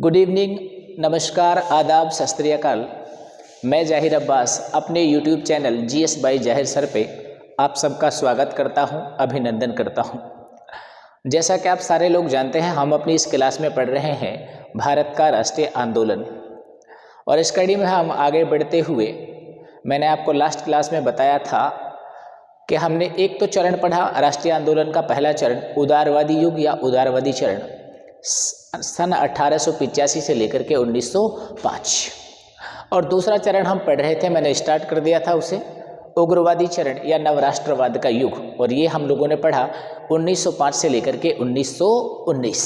Good evening, नमस्कार, आदाब, सत श्री अकाल। मैं जाहिर अब्बास अपने यूट्यूब चैनल जीएस बाई जाहिर सर पे आप सबका स्वागत करता हूं, अभिनंदन करता हूं। जैसा कि आप सारे लोग जानते हैं, हम अपनी इस क्लास में पढ़ रहे हैं भारत का राष्ट्रीय आंदोलन। और इस कड़ी में हम आगे बढ़ते हुए मैंने आपको लास्ट क्लास में बताया था कि हमने एक तो चरण पढ़ा राष्ट्रीय आंदोलन का। पहला चरण उदारवादी युग या उदारवादी चरण सन 1885 से लेकर के 1905। और दूसरा चरण हम पढ़ रहे थे, मैंने स्टार्ट कर दिया था उसे, उग्रवादी चरण या नवराष्ट्रवाद का युग। और ये हम लोगों ने पढ़ा 1905 से लेकर के 1919।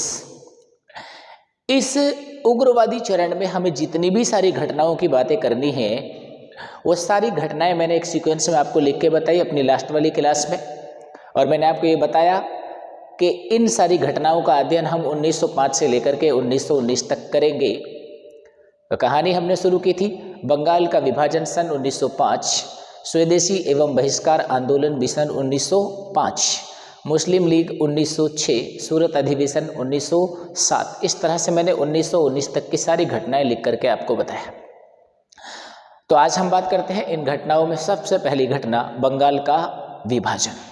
इस उग्रवादी चरण में हमें जितनी भी सारी घटनाओं की बातें करनी है वो सारी घटनाएं मैंने एक सीक्वेंस में आपको लिख के बताई अपनी लास्ट वाली क्लास में। और मैंने आपको ये बताया कि इन सारी घटनाओं का अध्ययन हम 1905 से लेकर के 1919 तक करेंगे। तो कहानी हमने शुरू की थी बंगाल का विभाजन सन 1905, स्वदेशी एवं बहिष्कार आंदोलन भी सन 1905, मुस्लिम लीग 1906, सूरत अधिवेशन 1907। इस तरह से मैंने 1919 तक की सारी घटनाएं लिख करके आपको बताया। तो आज हम बात करते हैं इन घटनाओं में सबसे पहली घटना बंगाल का विभाजन।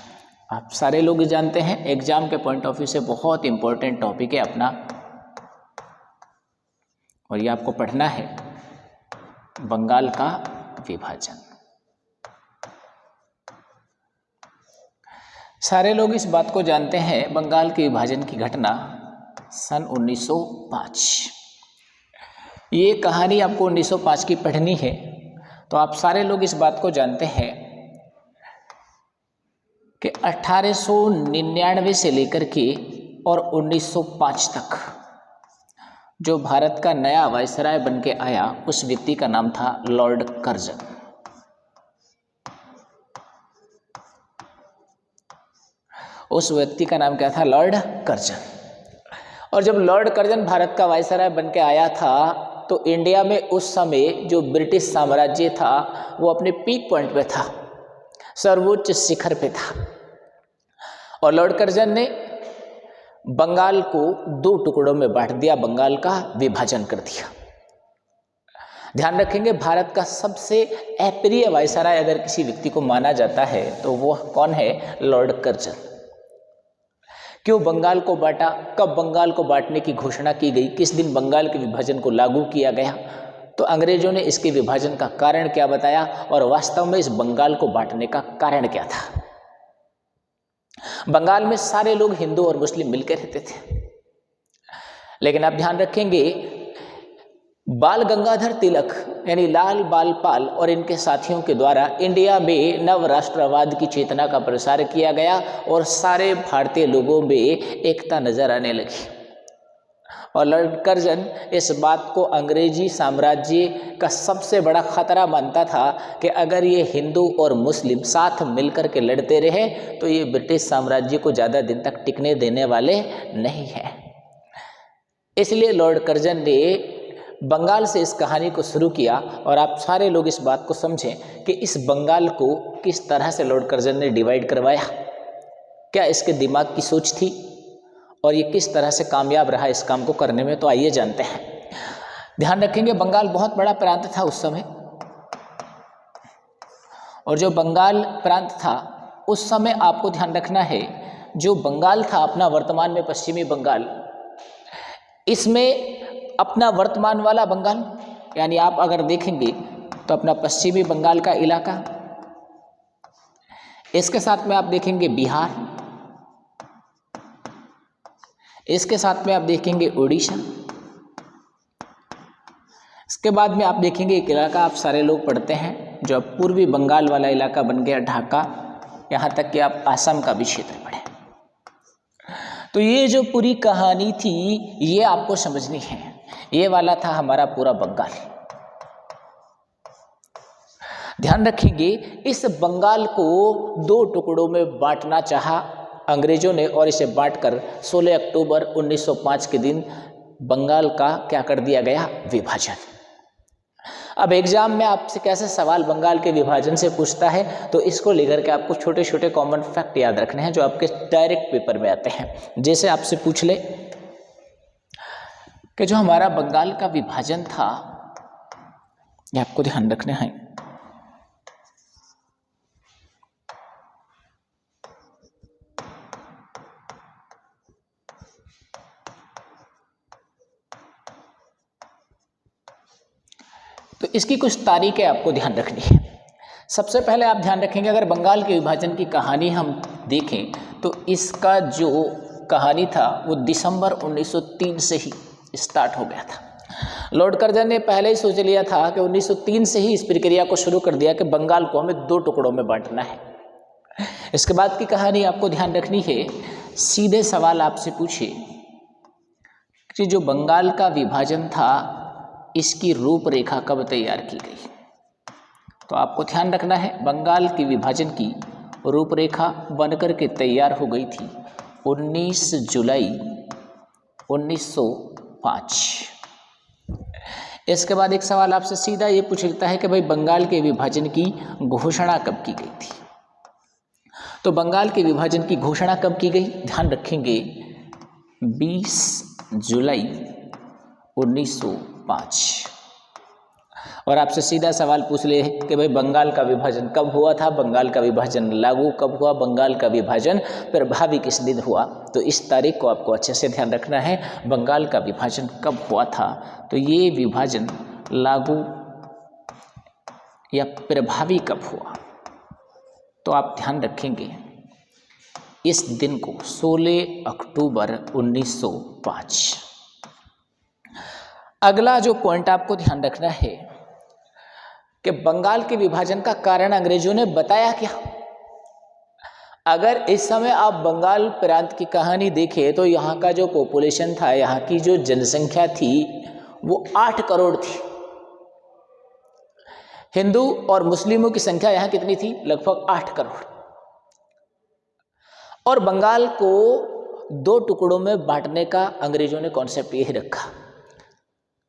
आप सारे लोग जानते हैं एग्जाम के पॉइंट ऑफ व्यू से बहुत इंपॉर्टेंट टॉपिक है अपना, और ये आपको पढ़ना है बंगाल का विभाजन। सारे लोग इस बात को जानते हैं बंगाल के विभाजन की घटना सन 1905। ये कहानी आपको 1905 की पढ़नी है। तो आप सारे लोग इस बात को जानते हैं कि 1899 से लेकर के और 1905 तक जो भारत का नया वायसराय बन के आया उस व्यक्ति का नाम था लॉर्ड कर्जन। उस व्यक्ति का नाम क्या था? Lord Curzon. और जब लॉर्ड कर्जन भारत का वायसराय बन के आया था तो इंडिया में उस समय जो ब्रिटिश साम्राज्य था वो अपने पीक पॉइंट पे था, सर्वोच्च शिखर पे था। और लॉर्ड कर्जन ने बंगाल को 2 टुकड़ों में बांट दिया, बंगाल का विभाजन कर दिया। ध्यान रखेंगे भारत का सबसे अप्रिय वायसराय अगर किसी व्यक्ति को माना जाता है तो वो कौन है? Lord Curzon. क्यों बंगाल को बांटा, कब बंगाल को बांटने की घोषणा की गई, किस दिन बंगाल के विभाजन को लागू किया गया, तो अंग्रेजों ने इसके विभाजन का कारण क्या बताया और वास्तव में इस बंगाल को बांटने का कारण क्या था। बंगाल में सारे लोग हिंदू और मुस्लिम मिलकर रहते थे, लेकिन आप ध्यान रखेंगे बाल गंगाधर तिलक यानी लाल बाल पाल और इनके साथियों के द्वारा इंडिया में नव राष्ट्रवाद की चेतना का प्रसार किया गया और सारे भारतीय लोगों में एकता नजर आने लगी। और लॉर्ड कर्जन इस बात को अंग्रेजी साम्राज्य का सबसे बड़ा खतरा मानता था कि अगर ये हिंदू और मुस्लिम साथ मिलकर के लड़ते रहे तो ये ब्रिटिश साम्राज्य को ज़्यादा दिन तक टिकने देने वाले नहीं हैं। इसलिए लॉर्ड कर्जन ने बंगाल से इस कहानी को शुरू किया। और आप सारे लोग इस बात को समझें कि इस बंगाल को किस तरह से लॉर्ड कर्जन ने डिवाइड करवाया, क्या इसके दिमाग की सोच थी और ये किस तरह से कामयाब रहा इस काम को करने में। तो आइए जानते हैं। ध्यान रखेंगे बंगाल बहुत बड़ा प्रांत था उस समय, और जो बंगाल प्रांत था उस समय आपको ध्यान रखना है जो बंगाल था अपना वर्तमान में पश्चिमी बंगाल, इसमें अपना वर्तमान वाला बंगाल यानी आप अगर देखेंगे तो अपना पश्चिमी बंगाल का इलाका, इसके साथ में आप देखेंगे बिहार, इसके साथ में आप देखेंगे उड़ीसा, इसके बाद में आप देखेंगे एक इलाका आप सारे लोग पढ़ते हैं जो अब पूर्वी बंगाल वाला इलाका बन गया, ढाका, यहाँ तक कि आप आसाम का भी क्षेत्र पढ़ें। तो ये जो पूरी कहानी थी ये आपको समझनी है। ये वाला था हमारा पूरा बंगाल। ध्यान रखेंगे इस बंगाल को 2 टुकड़ों में बांटना चाहा अंग्रेजों ने, और इसे बांटकर 16 अक्टूबर 1905 के दिन बंगाल का क्या कर दिया गया? विभाजन। अब एग्जाम में आपसे कैसे सवाल बंगाल के विभाजन से पूछता है तो इसको लेकर के आपको छोटे छोटे कॉमन फैक्ट याद रखने हैं जो आपके डायरेक्ट पेपर में आते हैं। जैसे आपसे पूछ ले कि जो हमारा बंगाल का विभाजन था, ये आपको ध्यान रखना है। तो इसकी कुछ तारीखें आपको ध्यान रखनी है। सबसे पहले आप ध्यान रखेंगे, अगर बंगाल के विभाजन की कहानी हम देखें तो इसका जो कहानी था वो दिसंबर 1903 से ही स्टार्ट हो गया था। लॉर्ड कर्जन ने पहले ही सोच लिया था कि 1903 से ही इस प्रक्रिया को शुरू कर दिया कि बंगाल को हमें 2 टुकड़ों में बांटना है। इसके बाद की कहानी आपको ध्यान रखनी है। सीधे सवाल आपसे पूछे कि जो बंगाल का विभाजन था इसकी रूपरेखा कब तैयार की गई, तो आपको ध्यान रखना है बंगाल के विभाजन की रूपरेखा बनकर के तैयार हो गई थी 19 जुलाई 1905। इसके बाद एक सवाल आपसे सीधा ये पूछ लेता है कि भाई बंगाल के विभाजन की घोषणा कब की गई थी। तो बंगाल के विभाजन की घोषणा कब की गई, ध्यान रखेंगे 20 जुलाई 1905। और आपसे सीधा सवाल पूछ ले कि भाई बंगाल का विभाजन कब हुआ था, बंगाल का विभाजन लागू कब हुआ, बंगाल का विभाजन प्रभावी किस दिन हुआ। तो इस तारीख को आपको अच्छे से ध्यान रखना है। बंगाल का विभाजन कब हुआ था, तो ये विभाजन लागू या प्रभावी कब हुआ, तो आप ध्यान रखेंगे इस दिन को 16 अक्टूबर 1905। अगला जो पॉइंट आपको ध्यान रखना है कि बंगाल के विभाजन का कारण अंग्रेजों ने बताया क्या। अगर इस समय आप बंगाल प्रांत की कहानी देखें तो यहाँ का जो पॉपुलेशन था, यहाँ की जो जनसंख्या थी वो 8 करोड़ थी। हिंदू और मुस्लिमों की संख्या यहाँ कितनी थी, लगभग 8 करोड़। और बंगाल को 2 टुकड़ों में बांटने का अंग्रेजों ने कॉन्सेप्ट यही रखा।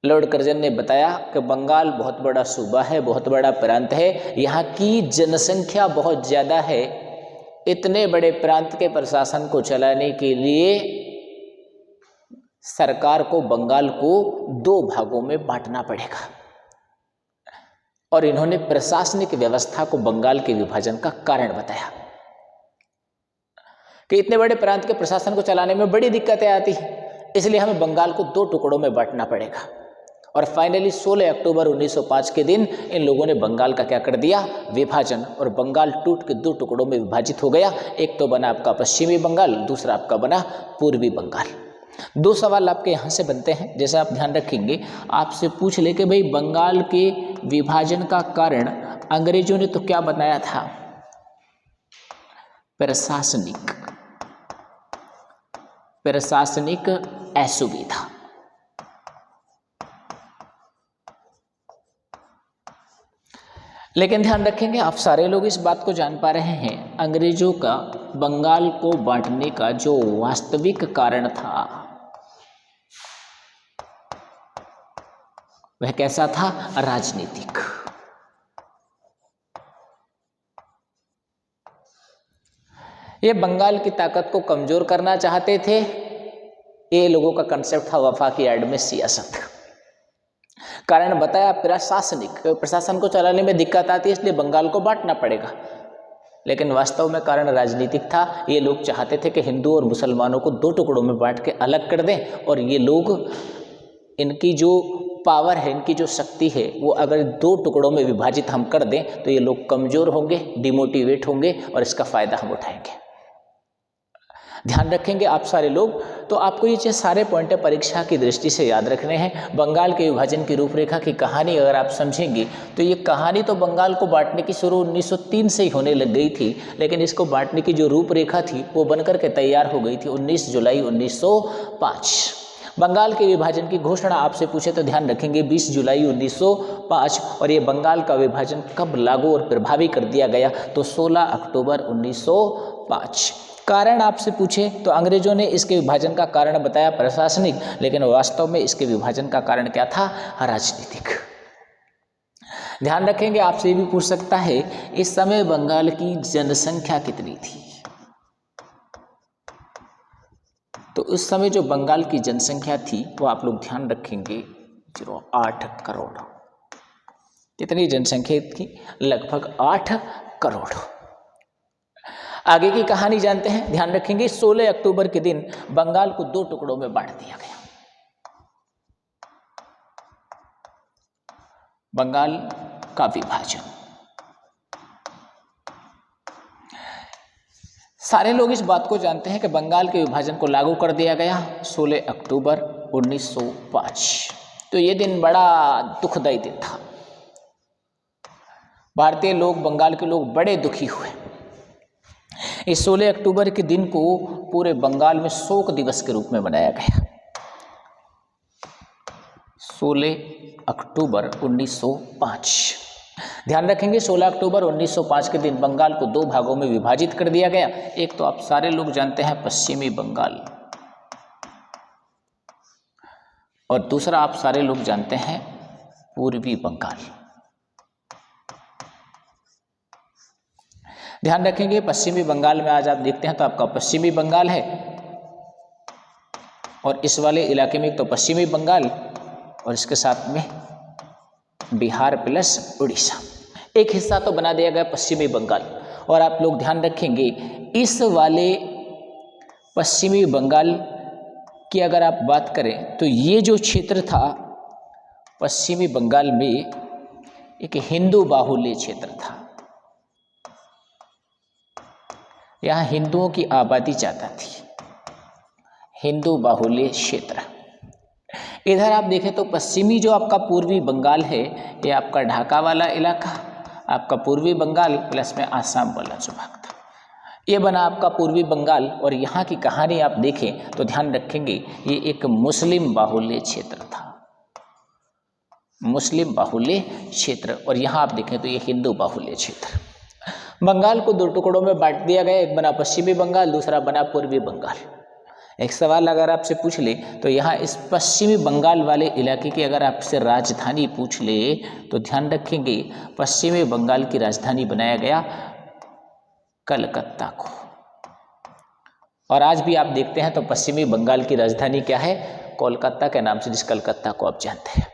लॉर्ड कर्जन ने बताया कि बंगाल बहुत बड़ा सूबा है, बहुत बड़ा प्रांत है, यहाँ की जनसंख्या बहुत ज़्यादा है। इतने बड़े प्रांत के प्रशासन को चलाने के लिए सरकार को बंगाल को 2 भागों में बांटना पड़ेगा। और इन्होंने प्रशासनिक व्यवस्था को बंगाल के विभाजन का कारण बताया कि इतने बड़े प्रांत के प्रशासन को चलाने में बड़ी दिक्कतें आती हैं, इसलिए हमें बंगाल को 2 टुकड़ों में बांटना पड़ेगा। और फाइनली 16 अक्टूबर 1905 के दिन इन लोगों ने बंगाल का क्या कर दिया, विभाजन, और बंगाल टूट के 2 टुकड़ों में विभाजित हो गया। एक तो बना आपका पश्चिमी बंगाल, दूसरा आपका बना पूर्वी बंगाल। 2 सवाल आपके यहाँ से बनते हैं, जैसे आप ध्यान रखेंगे आपसे पूछ ले कि भाई बंगाल के विभाजन का कारण अंग्रेजों ने तो क्या बनाया था, प्रशासनिक असुविधा। लेकिन ध्यान रखेंगे आप सारे लोग इस बात को जान पा रहे हैं, अंग्रेजों का बंगाल को बांटने का जो वास्तविक कारण था वह कैसा था, राजनीतिक। ये बंगाल की ताकत को कमजोर करना चाहते थे। ये लोगों का कंसेप्ट था वफाकी एड में सियासत। कारण बताया प्रशासनिक, प्रशासन को चलाने में दिक्कत आती है इसलिए बंगाल को बांटना पड़ेगा। लेकिन वास्तव में कारण राजनीतिक था। ये लोग चाहते थे कि हिंदू और मुसलमानों को 2 टुकड़ों में बांट के अलग कर दें, और ये लोग, इनकी जो पावर है, इनकी जो शक्ति है, वो अगर 2 टुकड़ों में विभाजित हम कर दें तो ये लोग कमज़ोर होंगे, डिमोटिवेट होंगे, और इसका फ़ायदा हम उठाएंगे। ध्यान रखेंगे आप सारे लोग। तो आपको ये चीज़ सारे पॉइंट परीक्षा की दृष्टि से याद रखने हैं। बंगाल के विभाजन की रूपरेखा की कहानी अगर आप समझेंगे तो ये कहानी तो बंगाल को बांटने की शुरू 1903 से ही होने लग गई थी, लेकिन इसको बांटने की जो रूपरेखा थी वो बनकर के तैयार हो गई थी 19 जुलाई 1905। बंगाल के विभाजन की घोषणा आपसे पूछे तो ध्यान रखेंगे 20 जुलाई 1905। और ये बंगाल का विभाजन कब लागू और प्रभावी कर दिया गया, तो 16 अक्टूबर 1905। कारण आपसे पूछे तो अंग्रेजों ने इसके विभाजन का कारण बताया प्रशासनिक, लेकिन वास्तव में इसके विभाजन का कारण क्या था, राजनीतिक। ध्यान रखेंगे आपसे ये भी पूछ सकता है इस समय बंगाल की जनसंख्या कितनी थी। तो उस समय जो बंगाल की जनसंख्या थी वो आप लोग ध्यान रखेंगे 8 करोड़। कितनी जनसंख्या थी? लगभग 8 करोड़। आगे की कहानी जानते हैं, ध्यान रखेंगे। 16 अक्टूबर के दिन बंगाल को 2 टुकड़ों में बांट दिया गया। बंगाल का विभाजन। सारे लोग इस बात को जानते हैं कि बंगाल के विभाजन को लागू कर दिया गया 16 अक्टूबर 1905। तो ये दिन बड़ा दुखदायी दिन था। भारतीय लोग, बंगाल के लोग बड़े दुखी हुए। इस 16 अक्टूबर के दिन को पूरे बंगाल में शोक दिवस के रूप में मनाया गया। 16 अक्टूबर 1905। ध्यान रखेंगे 16 अक्टूबर 1905 के दिन बंगाल को 2 भागों में विभाजित कर दिया गया। एक तो आप सारे लोग जानते हैं पश्चिमी बंगाल, और दूसरा आप सारे लोग जानते हैं पूर्वी बंगाल। ध्यान रखेंगे पश्चिमी बंगाल में आज आप देखते हैं तो आपका पश्चिमी बंगाल है, और इस वाले इलाके में एक तो पश्चिमी बंगाल और इसके साथ में बिहार प्लस उड़ीसा, एक हिस्सा तो बना दिया गया पश्चिमी बंगाल। और आप लोग ध्यान रखेंगे इस वाले पश्चिमी बंगाल की अगर आप बात करें तो ये जो क्षेत्र था पश्चिमी बंगाल में एक हिंदू बाहुल्य क्षेत्र था। यहाँ हिंदुओं की आबादी ज़्यादा थी, हिंदू बाहुल्य क्षेत्र। इधर आप देखें तो पश्चिमी जो आपका पूर्वी बंगाल है ये आपका ढाका वाला इलाका, आपका पूर्वी बंगाल प्लस में आसाम वाला जो भाग था, ये बना आपका पूर्वी बंगाल। और यहाँ की कहानी आप देखें तो ध्यान रखेंगे ये एक मुस्लिम बाहुल्य क्षेत्र था, मुस्लिम बाहुल्य क्षेत्र। और यहाँ आप देखें तो ये हिंदू बाहुल्य क्षेत्र। बंगाल को 2 टुकड़ों में बांट दिया गया, एक बना पश्चिमी बंगाल, दूसरा बना पूर्वी बंगाल। एक सवाल अगर आपसे पूछ ले तो यहाँ इस पश्चिमी बंगाल वाले इलाके की अगर आपसे राजधानी पूछ ले तो ध्यान रखेंगे पश्चिमी बंगाल की राजधानी बनाया गया कलकत्ता को। और आज भी आप देखते हैं तो पश्चिमी बंगाल की राजधानी क्या है? कोलकाता के नाम से, जिस कलकत्ता को आप जानते हैं।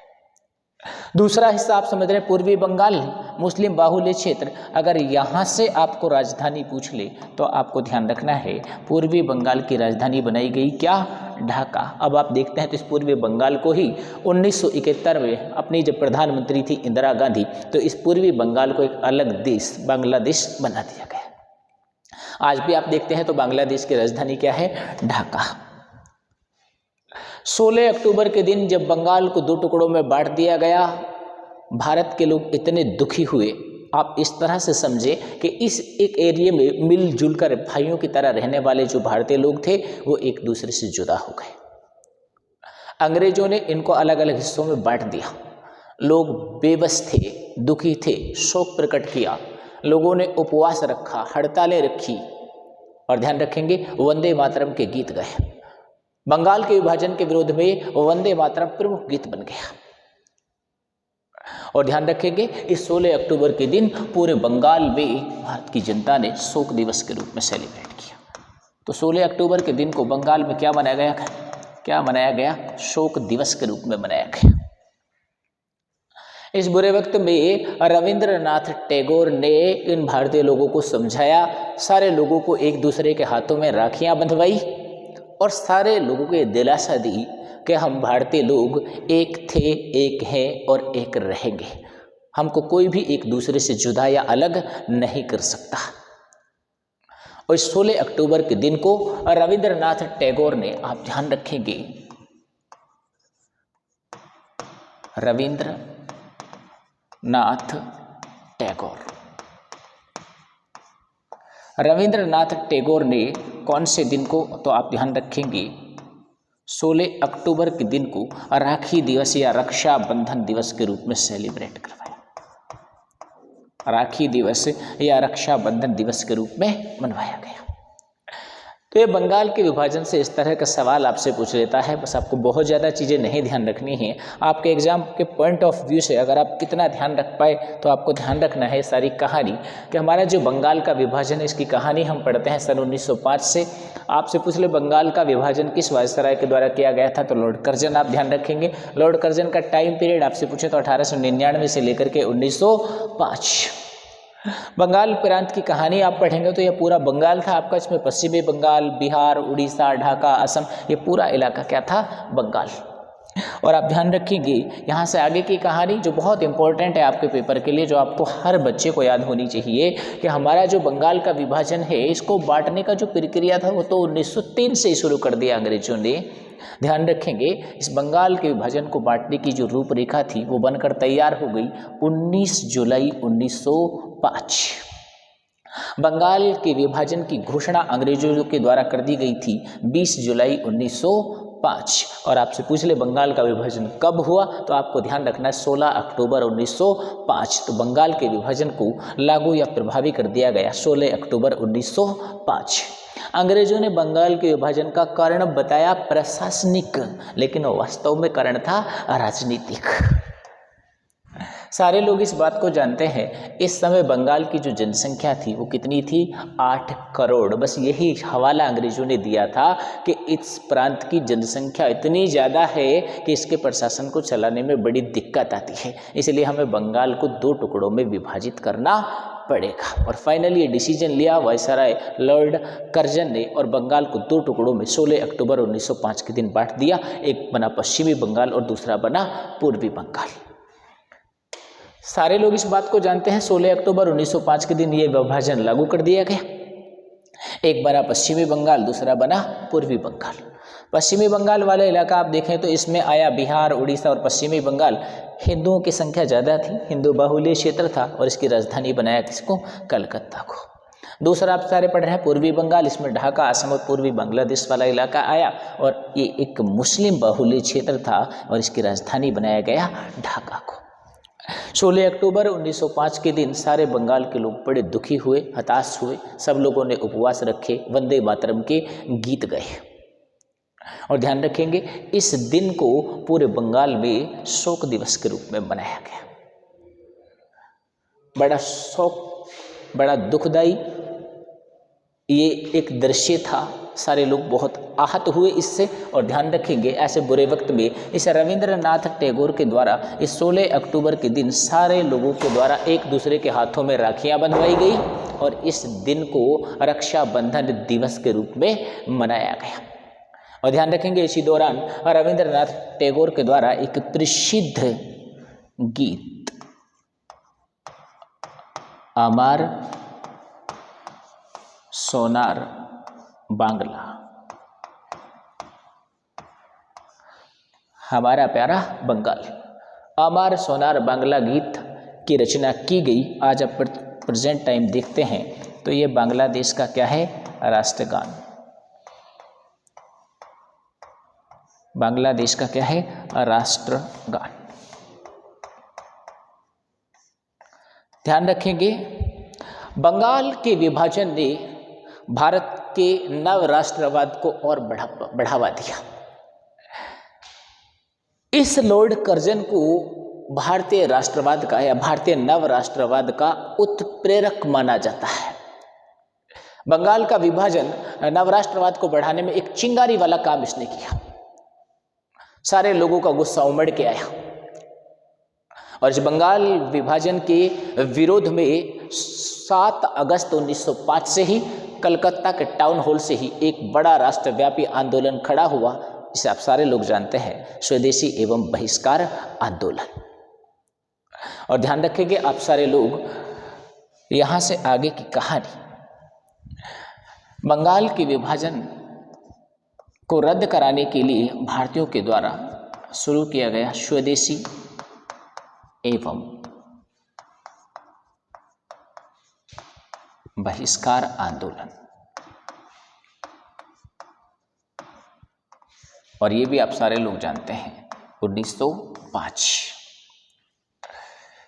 दूसरा हिस्सा आप समझ रहे हैं पूर्वी बंगाल, मुस्लिम बाहुल्य क्षेत्र। अगर यहाँ से आपको राजधानी पूछ ले तो आपको ध्यान रखना है पूर्वी बंगाल की राजधानी बनाई गई क्या? ढाका। अब आप देखते हैं तो इस पूर्वी बंगाल को ही 1971 में अपनी जब प्रधानमंत्री थी इंदिरा गांधी तो इस पूर्वी बंगाल को एक अलग देश बांग्लादेश बना दिया गया। आज भी आप देखते हैं तो बांग्लादेश की राजधानी क्या है? ढाका। 16 अक्टूबर के दिन जब बंगाल को 2 टुकड़ों में बांट दिया गया, भारत के लोग इतने दुखी हुए। आप इस तरह से समझे कि इस एक एरिया में मिलजुल कर भाइयों की तरह रहने वाले जो भारतीय लोग थे वो एक दूसरे से जुदा हो गए। अंग्रेजों ने इनको अलग अलग हिस्सों में बांट दिया। लोग बेबस थे, दुखी थे, शोक प्रकट किया, लोगों ने उपवास रखा, हड़तालें रखी, और ध्यान रखेंगे वंदे मातरम के गीत गाए। बंगाल के विभाजन के विरोध में वंदे मातरम प्रमुख गीत बन गया। और ध्यान रखेंगे इस 16 अक्टूबर के दिन पूरे बंगाल में भारत की जनता ने शोक दिवस के रूप में सेलिब्रेट किया। तो 16 अक्टूबर के दिन को बंगाल में क्या मनाया गया? क्या मनाया गया? शोक दिवस के रूप में मनाया गया। इस बुरे वक्त में रविंद्रनाथ टैगोर ने इन भारतीय लोगों को समझाया, सारे लोगों को एक दूसरे के हाथों में राखियां बंधवाई और सारे लोगों को दिलासा दी कि हम भारतीय लोग एक थे, एक हैं और एक रहेंगे। हमको कोई भी एक दूसरे से जुदा या अलग नहीं कर सकता। और 16 अक्टूबर के दिन को रविंद्रनाथ टैगोर ने, आप ध्यान रखेंगे, रविंद्रनाथ टैगोर, रविंद्रनाथ टैगोर ने कौन से दिन को, तो आप ध्यान रखेंगे 16 अक्टूबर के दिन को राखी दिवस या रक्षाबंधन दिवस के रूप में सेलिब्रेट करवाया। राखी दिवस या रक्षाबंधन दिवस के रूप में मनवाया गया। तो ये बंगाल के विभाजन से इस तरह का सवाल आपसे पूछ लेता है। बस आपको बहुत ज़्यादा चीज़ें नहीं ध्यान रखनी है। आपके एग्जाम के पॉइंट ऑफ व्यू से अगर आप कितना ध्यान रख पाए तो आपको ध्यान रखना है सारी कहानी कि हमारा जो बंगाल का विभाजन है इसकी कहानी हम पढ़ते हैं सन 1905 से। आपसे पूछ ले बंगाल का विभाजन किस वायसराय के द्वारा किया गया था, तो लॉर्ड कर्जन आप ध्यान रखेंगे। लॉर्ड कर्जन का टाइम पीरियड आपसे पूछे तो 1899 से लेकर के 1905। बंगाल प्रांत की कहानी आप पढ़ेंगे तो यह पूरा बंगाल था आपका। इसमें पश्चिमी बंगाल, बिहार, उड़ीसा, ढाका, असम, ये पूरा इलाका क्या था, बंगाल। और आप ध्यान रखिएगा यहाँ से आगे की कहानी जो बहुत इंपॉर्टेंट है आपके पेपर के लिए, जो आपको हर बच्चे को याद होनी चाहिए कि हमारा जो बंगाल का विभाजन है इसको बांटने का जो प्रक्रिया था वो तो 1903 से शुरू कर दिया अंग्रेजों ने। ध्यान रखेंगे इस बंगाल के विभाजन को बांटने की जो रूपरेखा थी वो बनकर तैयार हो गई 19 जुलाई 1905। बंगाल के विभाजन की घोषणा अंग्रेजों के द्वारा कर दी गई थी 20 जुलाई 1905। और आपसे पूछ ले बंगाल का विभाजन कब हुआ, तो आपको ध्यान रखना है 16 अक्टूबर 1905। तो बंगाल के विभाजन को लागू या प्रभावी कर दिया गया 16 अक्टूबर 1905। अंग्रेजों ने बंगाल के विभाजन का कारण बताया प्रशासनिक, लेकिन वास्तव में कारण था राजनीतिक। सारे लोग इस बात को जानते हैं इस समय बंगाल की जो जनसंख्या थी वो कितनी थी, 8 करोड़। बस यही हवाला अंग्रेजों ने दिया था कि इस प्रांत की जनसंख्या इतनी ज़्यादा है कि इसके प्रशासन को चलाने में बड़ी दिक्कत आती है, इसलिए हमें बंगाल को 2 टुकड़ों में विभाजित करना पड़ेगा। और फाइनली ये डिसीजन लिया वायसराय लॉर्ड कर्जन ने और बंगाल को 2 टुकड़ों में 16 अक्टूबर 1905 के दिन बांट दिया। एक बना पश्चिमी बंगाल और दूसरा बना पूर्वी बंगाल। सारे लोग इस बात को जानते हैं 16 अक्टूबर 1905 के दिन ये विभाजन लागू कर दिया गया। एक बना पश्चिमी बंगाल, दूसरा बना पूर्वी बंगाल। पश्चिमी बंगाल वाला इलाका आप देखें तो इसमें आया बिहार, उड़ीसा और पश्चिमी बंगाल। हिंदुओं की संख्या ज़्यादा थी, हिंदू बाहुल्य क्षेत्र था और इसकी राजधानी बनाया किसको, कलकत्ता को। दूसरा आप सारे पढ़ रहे हैं पूर्वी बंगाल, इसमें ढाका, असम और पूर्वी बांग्लादेश वाला इलाका आया और ये एक मुस्लिम बाहुल्य क्षेत्र था और इसकी राजधानी बनाया गया ढाका को। 16 अक्टूबर 1905 के दिन सारे बंगाल के लोग बड़े दुखी हुए, हताश हुए। सब लोगों ने उपवास रखे, वंदे मातरम के गीत गए। और ध्यान रखेंगे इस दिन को पूरे बंगाल में शोक दिवस के रूप में मनाया गया। बड़ा शोक, बड़ा दुखदाई ये एक दृश्य था। सारे लोग बहुत आहत हुए इससे। और ध्यान रखेंगे ऐसे बुरे वक्त में इस रविंद्रनाथ टैगोर के द्वारा इस 16 अक्टूबर के दिन सारे लोगों के द्वारा एक दूसरे के हाथों में राखियां बंधवाई गई और इस दिन को रक्षाबंधन दिवस के रूप में मनाया गया। और ध्यान रखेंगे इसी दौरान रविंद्रनाथ टैगोर के द्वारा एक प्रसिद्ध गीत अमर सोनार बांग्ला, हमारा प्यारा बंगाल, अमर सोनार बांग्ला गीत की रचना की गई। आज आप प्रेजेंट टाइम देखते हैं तो ये बांग्लादेश का क्या है, राष्ट्रगान। बांग्लादेश का क्या है, राष्ट्रगान। ध्यान रखेंगे बंगाल के विभाजन ने भारत के नव राष्ट्रवाद को और बढ़ावा दिया। इस लॉर्ड कर्जन को भारतीय राष्ट्रवाद का या भारतीय नव राष्ट्रवाद का उत्प्रेरक माना जाता है। बंगाल का विभाजन नव राष्ट्रवाद को बढ़ाने में एक चिंगारी वाला काम इसने किया। सारे लोगों का गुस्सा उमड़ के आया और इस बंगाल विभाजन के विरोध में 7 अगस्त 1905 से ही कलकत्ता के टाउन हॉल से ही एक बड़ा राष्ट्रव्यापी आंदोलन खड़ा हुआ, जिसे आप सारे लोग जानते हैं स्वदेशी एवं बहिष्कार आंदोलन। और ध्यान रखेंगे आप सारे लोग यहाँ से आगे की कहानी। बंगाल के विभाजन को रद्द कराने के लिए भारतीयों के द्वारा शुरू किया गया स्वदेशी एवं बहिष्कार आंदोलन। और ये भी आप सारे लोग जानते हैं 1905।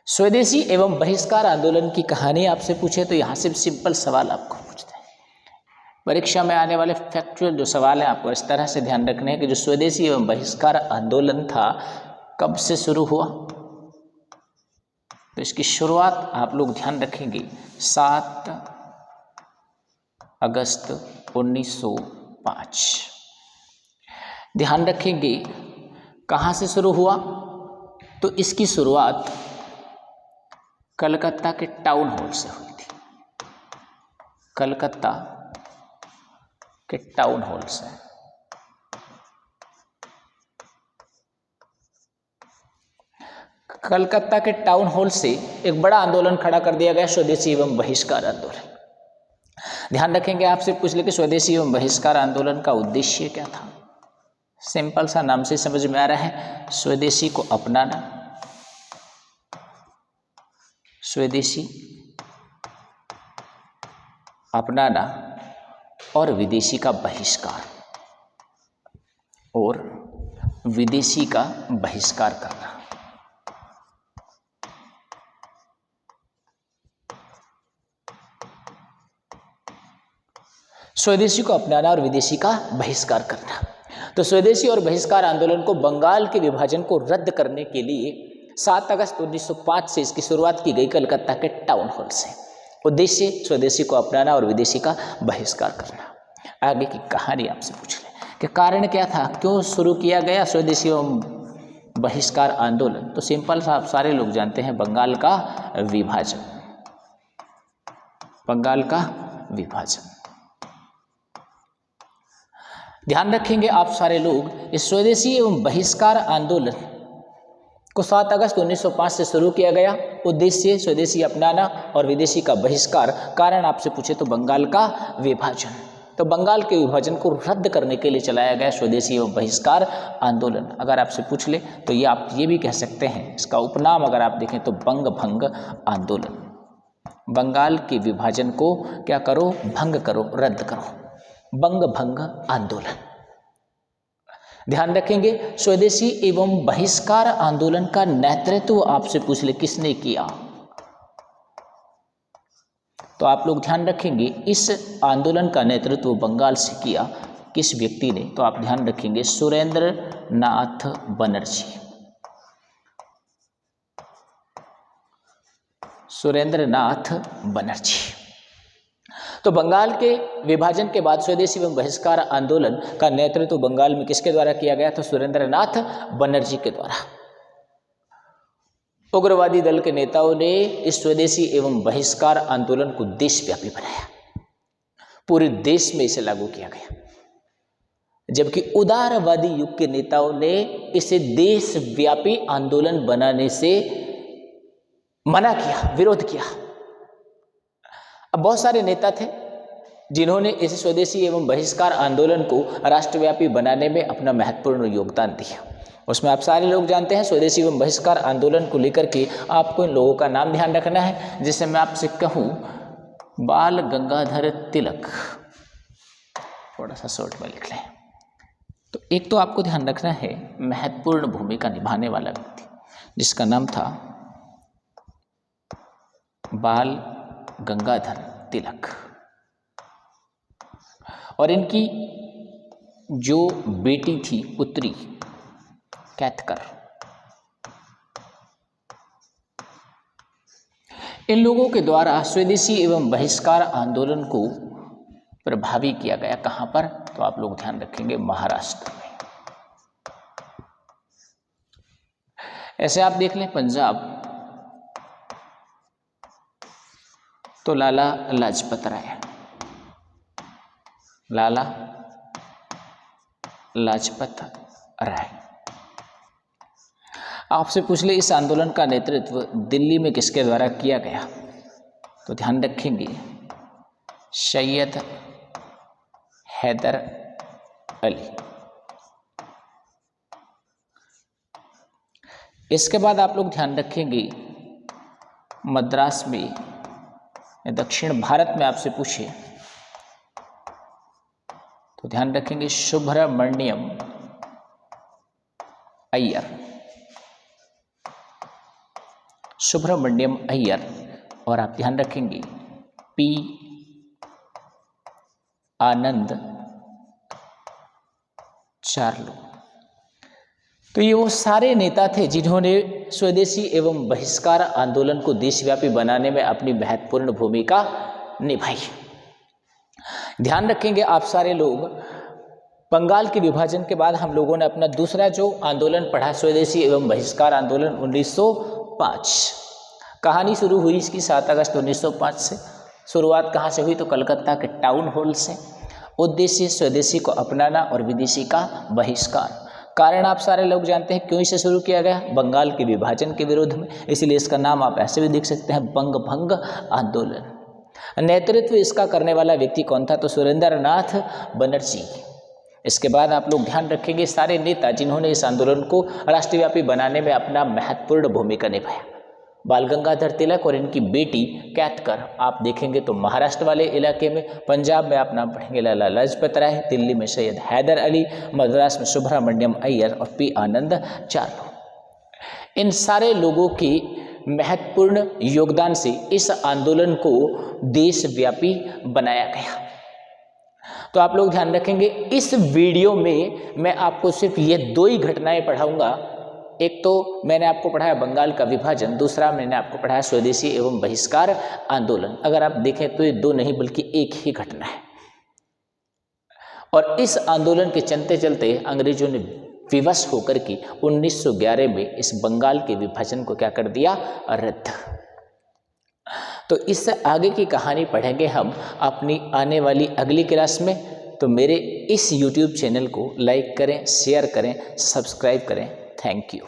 स्वदेशी एवं बहिष्कार आंदोलन की कहानी आपसे पूछे तो यहां से सिंपल सवाल आपको पूछते हैं, परीक्षा में आने वाले फैक्चुअल जो सवाल हैं आपको इस तरह से ध्यान रखने हैं कि जो स्वदेशी एवं बहिष्कार आंदोलन था कब से शुरू हुआ। तो इसकी शुरुआत आप लोग ध्यान रखेंगे 7 अगस्त 1905। ध्यान रखेंगे कहाँ से शुरू हुआ, तो इसकी शुरुआत कलकत्ता के टाउन हॉल से हुई थी। कलकत्ता के टाउन हॉल से। कलकत्ता के टाउन हॉल से एक बड़ा आंदोलन खड़ा कर दिया गया, स्वदेशी एवं बहिष्कार आंदोलन। ध्यान रखेंगे आपसे पूछ ले कि स्वदेशी एवं बहिष्कार आंदोलन का उद्देश्य क्या था। सिंपल सा नाम से समझ में आ रहा है, स्वदेशी को अपनाना, स्वदेशी अपनाना और विदेशी का बहिष्कार, और विदेशी का बहिष्कार करना। स्वदेशी को अपनाना और विदेशी का बहिष्कार करना। तो स्वदेशी और बहिष्कार आंदोलन को बंगाल के विभाजन को रद्द करने के लिए 7 अगस्त 1905 से इसकी शुरुआत की गई, कलकत्ता के टाउन हॉल से। उद्देश्य स्वदेशी को अपनाना और विदेशी का बहिष्कार करना। आगे की कहानी आपसे पूछ लें कि कारण क्या था, क्यों शुरू किया गया स्वदेशी एवं बहिष्कार आंदोलन। तो सिंपल सा आप सारे लोग जानते हैं, बंगाल का विभाजन। बंगाल का विभाजन। ध्यान रखेंगे आप सारे लोग, इस स्वदेशी एवं बहिष्कार आंदोलन को 7 अगस्त 1905 से शुरू किया गया। उद्देश्य स्वदेशी अपनाना और विदेशी का बहिष्कार। कारण आपसे पूछे तो बंगाल का विभाजन। तो बंगाल के विभाजन को रद्द करने के लिए चलाया गया स्वदेशी एवं बहिष्कार आंदोलन। अगर आपसे पूछ ले तो ये आप ये भी कह सकते हैं, इसका उपनाम अगर आप देखें तो बंग भंग आंदोलन। बंगाल के विभाजन को क्या करो, भंग करो, रद्द करो, बंग भंग आंदोलन। ध्यान रखेंगे स्वदेशी एवं बहिष्कार आंदोलन का नेतृत्व आपसे पूछ ले किसने किया, तो आप लोग ध्यान रखेंगे इस आंदोलन का नेतृत्व बंगाल से किया किस व्यक्ति ने, तो आप ध्यान रखेंगे सुरेंद्र नाथ बनर्जी। सुरेंद्र नाथ बनर्जी। तो बंगाल के विभाजन के बाद स्वदेशी एवं बहिष्कार आंदोलन का नेतृत्व बंगाल में किसके द्वारा किया गया, तो सुरेंद्र नाथ बनर्जी के द्वारा। उग्रवादी दल के नेताओं ने इस स्वदेशी एवं बहिष्कार आंदोलन को देशव्यापी बनाया, पूरे देश में इसे लागू किया गया। जबकि उदारवादी युग के नेताओं ने इसे देशव्यापी आंदोलन बनाने से मना किया, विरोध किया। अब बहुत सारे नेता थे जिन्होंने इस स्वदेशी एवं बहिष्कार आंदोलन को राष्ट्रव्यापी बनाने में अपना महत्वपूर्ण योगदान दिया। उसमें आप सारे लोग जानते हैं, स्वदेशी एवं बहिष्कार आंदोलन को लेकर के आपको इन लोगों का नाम ध्यान रखना है। जैसे मैं आपसे कहूँ बाल गंगाधर तिलक, थोड़ा सा शॉर्ट में लिख लें। तो एक तो आपको ध्यान रखना है महत्वपूर्ण भूमिका निभाने वाला व्यक्ति जिसका नाम था बाल गंगाधर तिलक, और इनकी जो बेटी थी पुत्री कैथकर। इन लोगों के द्वारा स्वदेशी एवं बहिष्कार आंदोलन को प्रभावी किया गया। कहां पर, तो आप लोग ध्यान रखेंगे महाराष्ट्र में। ऐसे आप देख लें पंजाब तो लाला लाजपत राय, लाला लाजपत राय। आपसे पूछ ले इस आंदोलन का नेतृत्व दिल्ली में किसके द्वारा किया गया, तो ध्यान रखेंगे सैयद हैदर अली। इसके बाद आप लोग ध्यान रखेंगे मद्रास में, दक्षिण भारत में आपसे पूछे तो ध्यान रखेंगे सुब्रमण्यम अय्यर, सुब्रमण्यम अय्यर। और आप ध्यान रखेंगे आनंद चार्लो। तो ये वो सारे नेता थे जिन्होंने स्वदेशी एवं बहिष्कार आंदोलन को देशव्यापी बनाने में अपनी महत्वपूर्ण भूमिका निभाई। ध्यान रखेंगे आप सारे लोग, बंगाल के विभाजन के बाद हम लोगों ने अपना दूसरा जो आंदोलन पढ़ा, स्वदेशी एवं बहिष्कार आंदोलन 1905। कहानी शुरू हुई इसकी 7 अगस्त 1905 से। शुरुआत कहाँ से हुई? तो कलकत्ता के टाउन हॉल से। उद्देश्य स्वदेशी को अपनाना और विदेशी का बहिष्कार। कारण आप सारे लोग जानते हैं क्यों इसे शुरू किया गया? बंगाल के विभाजन के विरोध में। इसलिए इसका नाम आप ऐसे भी देख सकते हैं, बंग भंग आंदोलन। नेतृत्व इसका करने वाला व्यक्ति कौन था? तो सुरेंद्र नाथ बनर्जी। इसके बाद आप लोग ध्यान रखेंगे सारे नेता जिन्होंने इस आंदोलन को राष्ट्रव्यापी बनाने में अपना महत्वपूर्ण भूमिका निभाया। बाल गंगाधर तिलक और इनकी बेटी कैथकर। आप देखेंगे तो महाराष्ट्र वाले इलाके में, पंजाब में आप नाम पढ़ेंगे लाला लाजपत राय, दिल्ली में सैयद हैदर अली, मद्रास में सुब्रमण्यम अय्यर और पी आनंद चार्लो। इन सारे लोगों की महत्वपूर्ण योगदान से इस आंदोलन को देशव्यापी बनाया गया। तो आप लोग ध्यान रखेंगे, इस वीडियो में मैं आपको सिर्फ ये 2 ही घटनाएं पढ़ाऊंगा। एक तो मैंने आपको पढ़ाया बंगाल का विभाजन, दूसरा मैंने आपको पढ़ाया स्वदेशी एवं बहिष्कार आंदोलन। अगर आप देखें तो ये 2 नहीं बल्कि एक ही घटना है। और इस आंदोलन के चलते चलते अंग्रेजों ने विवश होकर के 1911 में इस बंगाल के विभाजन को क्या कर दिया? रद्द। तो इससे आगे की कहानी पढ़ेंगे हम अपनी आने वाली अगली क्लास में। तो मेरे इस YouTube चैनल को लाइक करें, शेयर करें, सब्सक्राइब करें। Thank you.